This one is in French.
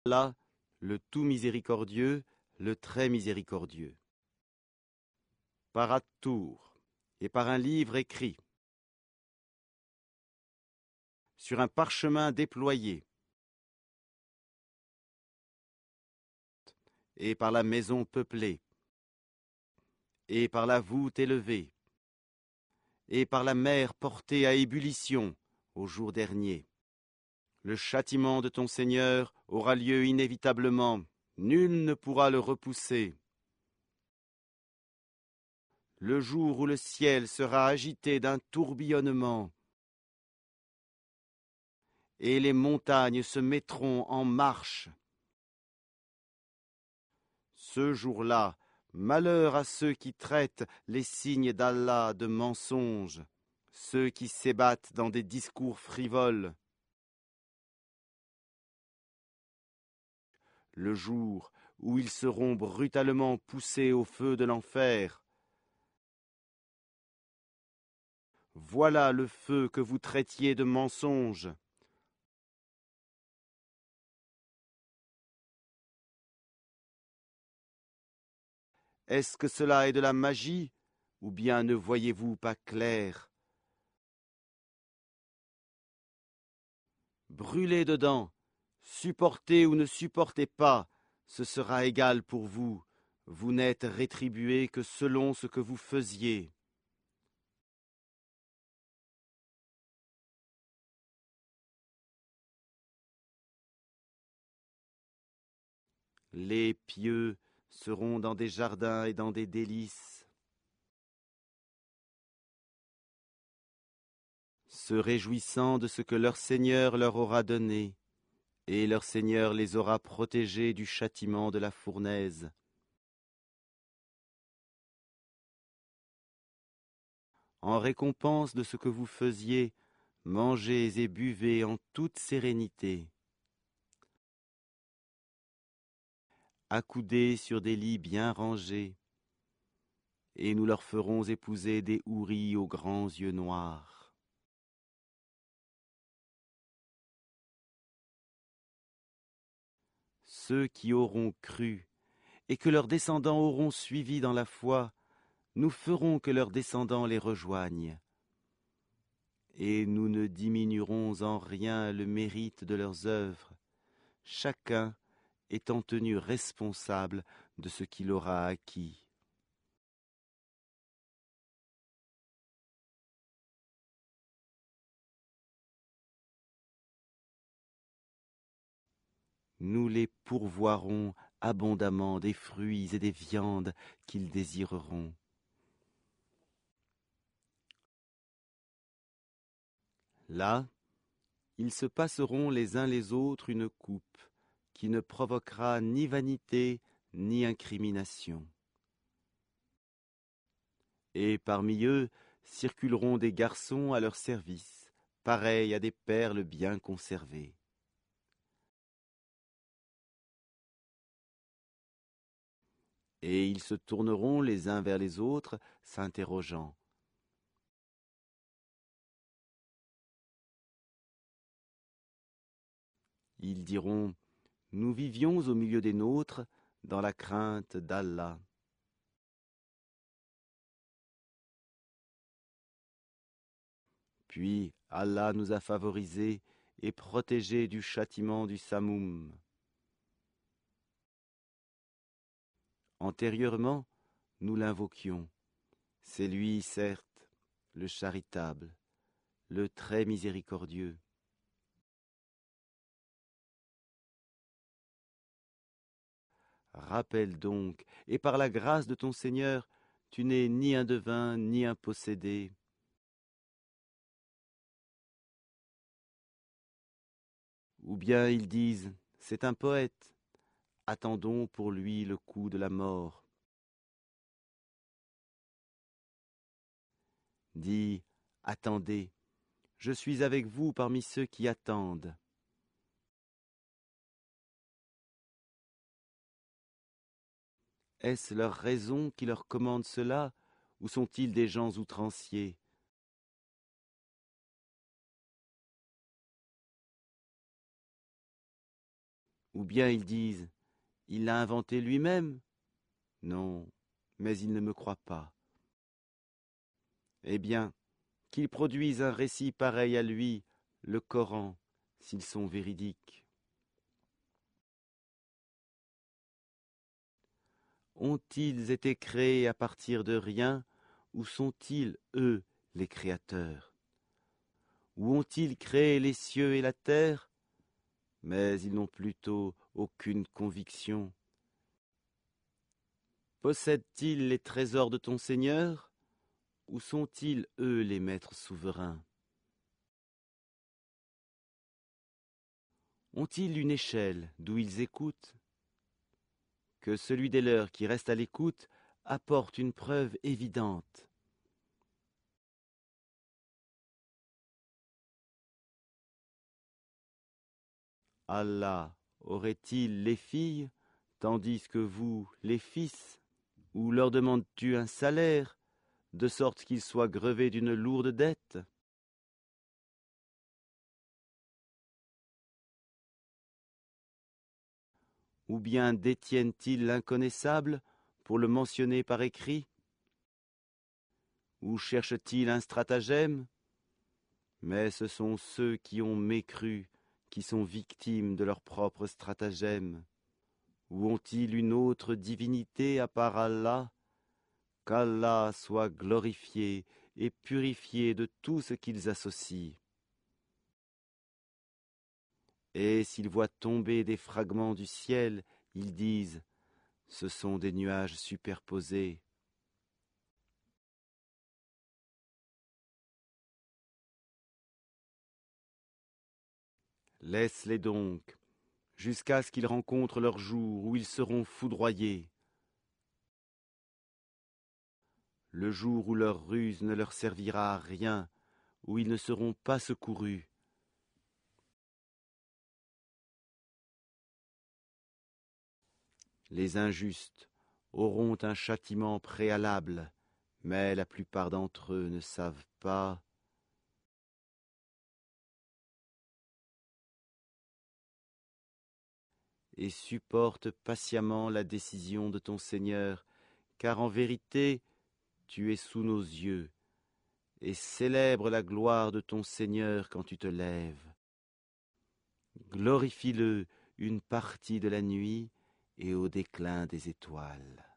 Allah, le tout miséricordieux, le très miséricordieux. Par At-Tour, et par un livre écrit, sur un parchemin déployé, et par la maison peuplée, et par la voûte élevée, et par la mer portée à ébullition au jour dernier. Le châtiment de ton Seigneur aura lieu inévitablement, nul ne pourra le repousser. Le jour où le ciel sera agité d'un tourbillonnement, et les montagnes se mettront en marche. Ce jour-là, malheur à ceux qui traitent les signes d'Allah de mensonges, ceux qui s'ébattent dans des discours frivoles. Le jour où ils seront brutalement poussés au feu de l'enfer. Voilà le feu que vous traitiez de mensonge. Est-ce que cela est de la magie, ou bien ne voyez-vous pas clair? Brûlez dedans, supportez ou ne supportez pas, ce sera égal pour vous. Vous n'êtes rétribué que selon ce que vous faisiez. Les pieux seront dans des jardins et dans des délices, se réjouissant de ce que leur Seigneur leur aura donné, et leur Seigneur les aura protégés du châtiment de la fournaise. En récompense de ce que vous faisiez, mangez et buvez en toute sérénité. Accoudés sur des lits bien rangés, et nous leur ferons épouser des houris aux grands yeux noirs. Ceux qui auront cru, et que leurs descendants auront suivi dans la foi, nous ferons que leurs descendants les rejoignent. Et nous ne diminuerons en rien le mérite de leurs œuvres, chacun étant tenu responsable de ce qu'il aura acquis. Nous les pourvoirons abondamment des fruits et des viandes qu'ils désireront. Là, ils se passeront les uns les autres une coupe qui ne provoquera ni vanité ni incrimination. Et parmi eux circuleront des garçons à leur service, pareils à des perles bien conservées. Et ils se tourneront les uns vers les autres, s'interrogeant. Ils diront, nous vivions au milieu des nôtres, dans la crainte d'Allah. Puis Allah nous a favorisés et protégés du châtiment du Samoum. Antérieurement, nous l'invoquions. C'est lui, certes, le charitable, le très miséricordieux. Rappelle donc, et par la grâce de ton Seigneur, tu n'es ni un devin, ni un possédé. Ou bien ils disent, c'est un poète, attendons pour lui le coup de la mort. Dis, attendez, je suis avec vous parmi ceux qui attendent. Est-ce leur raison qui leur commande cela, ou sont-ils des gens outranciers? Ou bien ils disent, il l'a inventé lui-même. Non, mais ils ne me croient pas. Eh bien, qu'ils produisent un récit pareil à lui, le Coran, s'ils sont véridiques. Ont-ils été créés à partir de rien, ou sont-ils, eux, les créateurs? Ou ont-ils créé les cieux et la terre? Mais ils n'ont plutôt aucune conviction. Possèdent-ils les trésors de ton Seigneur, ou sont-ils, eux, les maîtres souverains? Ont-ils une échelle d'où ils écoutent? Que celui des leurs qui reste à l'écoute apporte une preuve évidente. Allah aurait-il les filles, tandis que vous, les fils? Ou leur demandes-tu un salaire, de sorte qu'ils soient grevés d'une lourde dette? Ou bien détiennent-ils l'inconnaissable pour le mentionner par écrit? Ou cherchent-ils un stratagème? Mais ce sont ceux qui ont mécru, qui sont victimes de leur propre stratagème. Ou ont-ils une autre divinité à part Allah? Qu'Allah soit glorifié et purifié de tout ce qu'ils associent. Et s'ils voient tomber des fragments du ciel, ils disent, ce sont des nuages superposés. Laisse-les donc, jusqu'à ce qu'ils rencontrent leur jour où ils seront foudroyés. Le jour où leur ruse ne leur servira à rien, où ils ne seront pas secourus. Les injustes auront un châtiment préalable, mais la plupart d'entre eux ne savent pas. Et supporte patiemment la décision de ton Seigneur, car en vérité, tu es sous nos yeux, et célèbre la gloire de ton Seigneur quand tu te lèves. Glorifie-le une partie de la nuit et au déclin des étoiles.